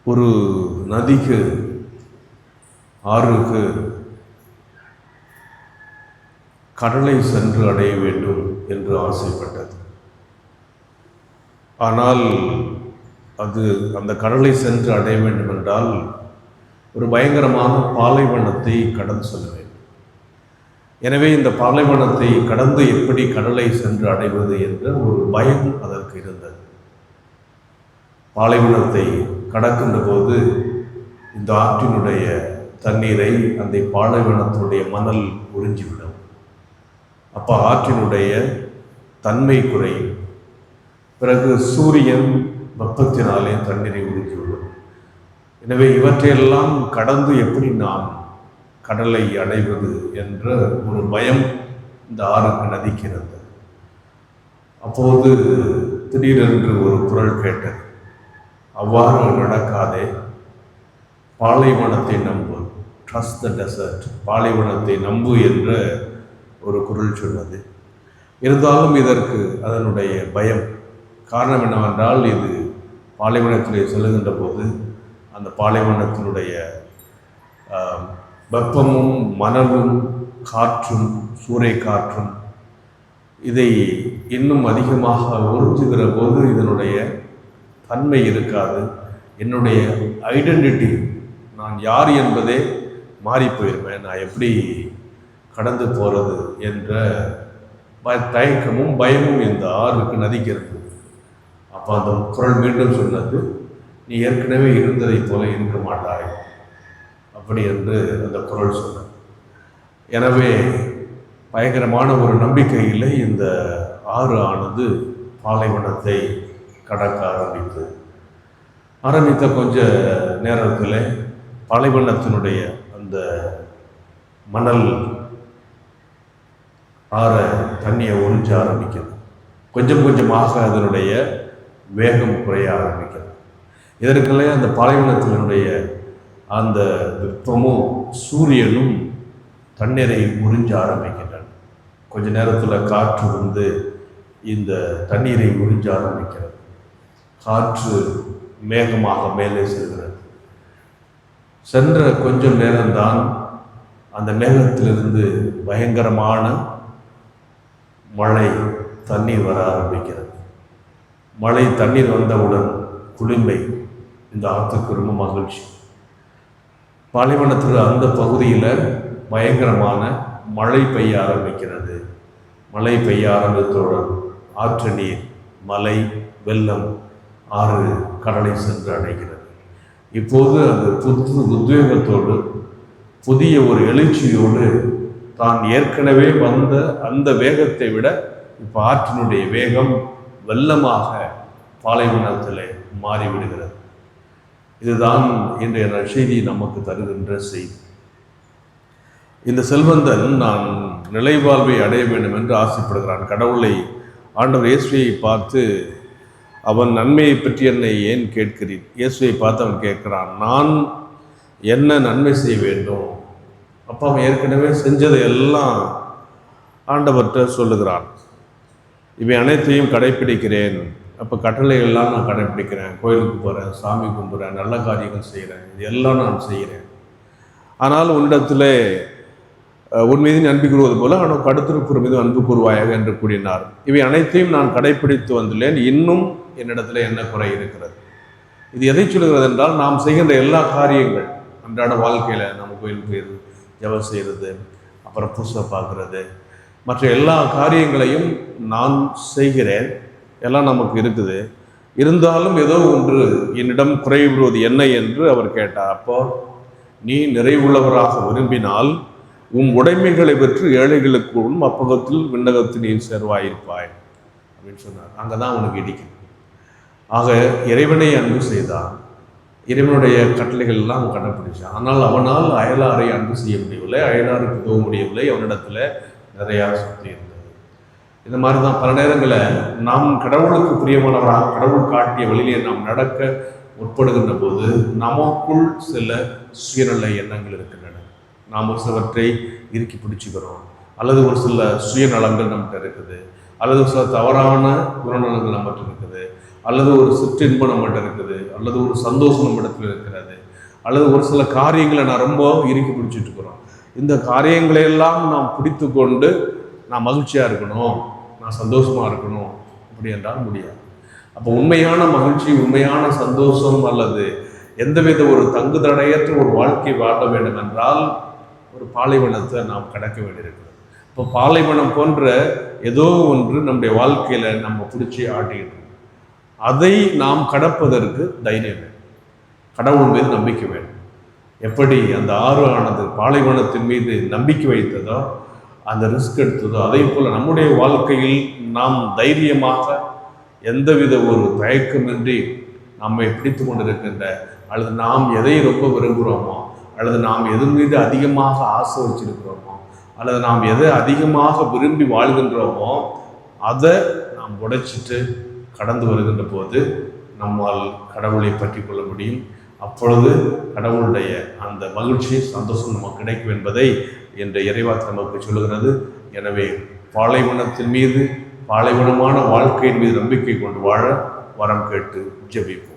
ஒரு நதிக்கு ஆறுக்கு கடலை சென்று அடைய வேண்டும் என்று ஆசைப்பட்டது. ஆனால் அது அந்த கடலை சென்று அடைய வேண்டும் என்றால் ஒரு பயங்கரமான பாலைவனத்தை கடந்து செல்ல வேண்டும். எனவே இந்த பாலைவனத்தை கடந்து எப்படி கடலை சென்று அடைவது என்ற ஒரு பயம் அதற்கு இருந்தது. பாலைவனத்தை கடக்கின்ற போது இந்த ஆற்றினுடைய தண்ணீரை அந்த பாலைவனத்தினுடைய மணல் உறிஞ்சிவிடும். அப்போ ஆற்றினுடைய தன்மை குறையும். பிறகு சூரியன் வெப்பத்தினாலே தண்ணீரை உறிஞ்சிவிடும். எனவே இவற்றையெல்லாம் கடந்து எப்படி நாம் கடலை அடைவது என்ற ஒரு பயம் இந்த ஆறுக்கு நதிக்கு இருந்தது. அப்போது திடீரென்று ஒரு குரல் கேட்டது, அவ்வாறு நடக்காதே, பாலைவனத்தை நம்பு, ட்ரஸ்ட் த டெசர்ட், பாலைவனத்தை நம்பு என்ற ஒரு குரல் சொன்னது. இருந்தாலும் இதற்கு அதனுடைய பயம். காரணம் என்னவென்றால், இது பாலைவனத்திலே செல்லுகின்ற போது அந்த பாலைவனத்தினுடைய வெப்பமும் மணலும் காற்றும் சூறை காற்றும் இதை இன்னும் அதிகமாக உறிஞ்சுகிற போது இதனுடைய தன்மை இருக்காது. என்னுடைய ஐடென்டிட்டி, நான் யார் என்பதே மாறி போயிருப்பேன். நான் எப்படி கடந்து போகிறது என்ற தயக்கமும் பயமும் இந்த ஆறுக்கு நதிக்கு இருந்தது. அப்போ அந்த குரல் மீண்டும் சொன்னது, நீ ஏற்கனவே இருந்ததை போல இருக்க மாட்டாய் அப்படி என்று அந்த குரல் சொன்னது. எனவே பயங்கரமான ஒரு நம்பிக்கையில் இந்த ஆறு ஆனது பாலைவனத்தை கடக்க ஆரம்பித்த கொஞ்ச நேரத்தில் பாலைவனத்தினுடைய அந்த மணல் ஆற தண்ணியை உறிஞ்ச ஆரம்பிக்கிறது. கொஞ்சம் கொஞ்சமாக அதனுடைய வேகம் குறைய ஆரம்பிக்கிறது. இதற்குள்ளே அந்த பாலைவனத்தினுடைய அந்த வெப்பமும் சூரியனும் தண்ணீரை உறிஞ்ச ஆரம்பிக்கின்றன. கொஞ்ச நேரத்தில் காற்று வந்து இந்த தண்ணீரை உறிஞ்ச ஆரம்பிக்கிறது. காற்று மேகமாக மேலே செல்கிறது. சென்ற கொஞ்சம் நேரம்தான் அந்த மேகத்திலிருந்து பயங்கரமான மழை தண்ணீர் வர ஆரம்பிக்கிறது. மழை தண்ணீர் வந்தவுடன் குளிர்மை இந்த ஆற்றுக்கு ரொம்ப மகிழ்ச்சி. பாலைவனத்தில் அந்த பகுதியில் பயங்கரமான மழை பெய்ய ஆரம்பிக்கிறது. மழை பெய்ய ஆரம்பித்தவுடன் ஆற்று நீர், மலை, வெள்ளம், ஆறு கடலை சென்று அடைகிறது. இப்போது அது புது உத்வேகத்தோடு புதிய ஒரு எழுச்சியோடு தான் ஏற்கனவே வந்த அந்த வேகத்தை விட இப்போ ஆற்றினுடைய வேகம் வெள்ளமாக பாலைவனத்தில் மாறிவிடுகிறது. இதுதான் இன்றைய நற்செய்தி நமக்கு தருகின்ற செய்தி. இந்த செல்வந்தன் நான் நிலைவாழ்வை அடைய வேண்டும் என்று ஆசைப்படுகிறான். கடவுளை, ஆண்டவர் இயேசுவை பார்த்து, அவன் நன்மையை பற்றி என்னை ஏன் கேட்கிறீர்? இயேசுவை பார்த்து அவன் கேட்கிறான், நான் என்ன நன்மை செய்ய வேண்டும்? அப்போ அவன் ஏற்கனவே செஞ்சதை எல்லாம் ஆண்டவர்கிட்ட சொல்லுகிறான். இவை அனைத்தையும் கடைப்பிடிக்கிறேன். அப்போ கட்டளைகள்லாம் நான் கடைப்பிடிக்கிறேன், கோயிலுக்கு போகிறேன், சாமி கும்பிட்றேன், நல்ல காரியங்கள் செய்கிறேன், இது எல்லாம் நான் செய்கிறேன். ஆனால் உன்னிடத்தில் உன் மீது அன்பு கூறுவது போல ஆனால் கடுத்திருப்போர் மீது அன்பு கூறுவாயாக என்று கூறினார். இவை அனைத்தையும் நான் கடைப்பிடித்து வந்துள்ளேன், இன்னும் என்னிடத்தில் என்ன குறை இருக்கிறது? இது எதை சொல்கிறது என்றால், நாம் செய்கின்ற எல்லா காரியங்கள் அன்றாட வாழ்க்கையில் நம்ம கோயிலுக்கு போயிடுது, ஜெபம் செய்கிறது, அப்புறம் பூசை பார்க்குறது, மற்ற எல்லா காரியங்களையும் நான் செய்கிறேன், எல்லாம் நமக்கு இருக்குது. இருந்தாலும் ஏதோ ஒன்று என்னிடம் குறைவிடுவது என்ன என்று அவர் கேட்டார். அப்போ நீ நிறைவுள்ளவராக விரும்பினால் உன் உடைமைகளை பெற்று ஏழைகளுக்கும் அப்பகத்தில் விண்ணகத்தில் நீ சேர்வாயிருப்பாய் அப்படின்னு சொன்னார். அங்கே தான் உனக்கு இடிக்கும். ஆக இறைவனை அன்பு செய்தான், இறைவனுடைய கட்டளைகள் எல்லாம் அவன் கடைப்பிடிச்சான். ஆனால் அவனால் அயலாரை அன்பு செய்ய முடியவில்லை, அயலாருக்கு உதவ முடியவில்லை. அவனிடத்தில் நிறையா சுற்றி இருந்தது. இந்த மாதிரி தான் பல நேரங்களில் நாம் கடவுளுக்கு பிரியமானவராக கடவுள் காட்டிய வழியிலே நாம் நடக்க முற்படுகின்ற போது நமக்குள் சில சுயநல எண்ணங்கள் இருக்கின்றன. நாம் ஒரு சிலவற்றை இறுக்கி பிடிச்சிக்கிறோம், அல்லது ஒரு சில சுயநலங்கள் நம்மகிட்ட இருக்குது, அல்லது சில தவறான குணநலங்கள் நம்மகிட்ட இருக்குது, அல்லது ஒரு சிற்றின்ப நம்மகிட்ட இருக்குது, அல்லது ஒரு சந்தோஷம் நம்ம இடத்துல இருக்கிறது, அல்லது ஒரு சில காரியங்களை நான் ரொம்ப இறுக்கி பிடிச்சிட்டு இருக்கிறோம். இந்த காரியங்களையெல்லாம் நாம் பிடித்து கொண்டு நான் மகிழ்ச்சியாக இருக்கணும், நான் சந்தோஷமாக இருக்கணும் அப்படி என்றால் முடியாது. அப்போ உண்மையான மகிழ்ச்சி, உண்மையான சந்தோஷம் அல்லது எந்தவித ஒரு தங்குதடையற்ற ஒரு வாழ்க்கை வாழ வேண்டும் என்றால் ஒரு பாலைவனத்தை நாம் கடக்க வேண்டியிருக்கிறது. இப்போ பாலைவனம் போன்ற ஏதோ ஒன்று நம்முடைய வாழ்க்கையில் நம்ம பிடிச்சி ஆட்டிக்கிட்டு அதை நாம் கடப்பதற்கு தைரியம் வேண்டும், கடவுள் மீது நம்பிக்கை வேண்டும். எப்படி அந்த ஆறு ஆனது பாலைவனத்தின் மீது நம்பிக்கை வைத்ததோ, அந்த ரிஸ்க் எடுத்ததோ, அதே போல் நம்முடைய வாழ்க்கையில் நாம் தைரியமாக எந்தவித ஒரு தயக்கமின்றி நம்மை பிடித்து கொண்டிருக்கின்ற, அல்லது நாம் எதை ரொம்ப விரும்புகிறோமோ, அல்லது நாம் எது மீது அதிகமாக ஆசை வச்சிருக்கிறோமோ, அல்லது நாம் எதை அதிகமாக விரும்பி வாழ்கின்றோமோ அதை நாம் உடைச்சிட்டு கடந்து வருகின்ற போது நம்மால் கடவுளை பற்றி கொள்ள முடியும். அப்பொழுது கடவுளுடைய அந்த மகிழ்ச்சி, சந்தோஷம் நமக்கு கிடைக்கும் என்பதை என்ற இறைவாக்கு நமக்கு சொல்லுகிறது. எனவே பாலைவனத்தின் மீது, பாலைவனமான வாழ்க்கையின் மீது நம்பிக்கை கொண்டு வாழ வரம் கேட்டு ஜெபிப்போம்.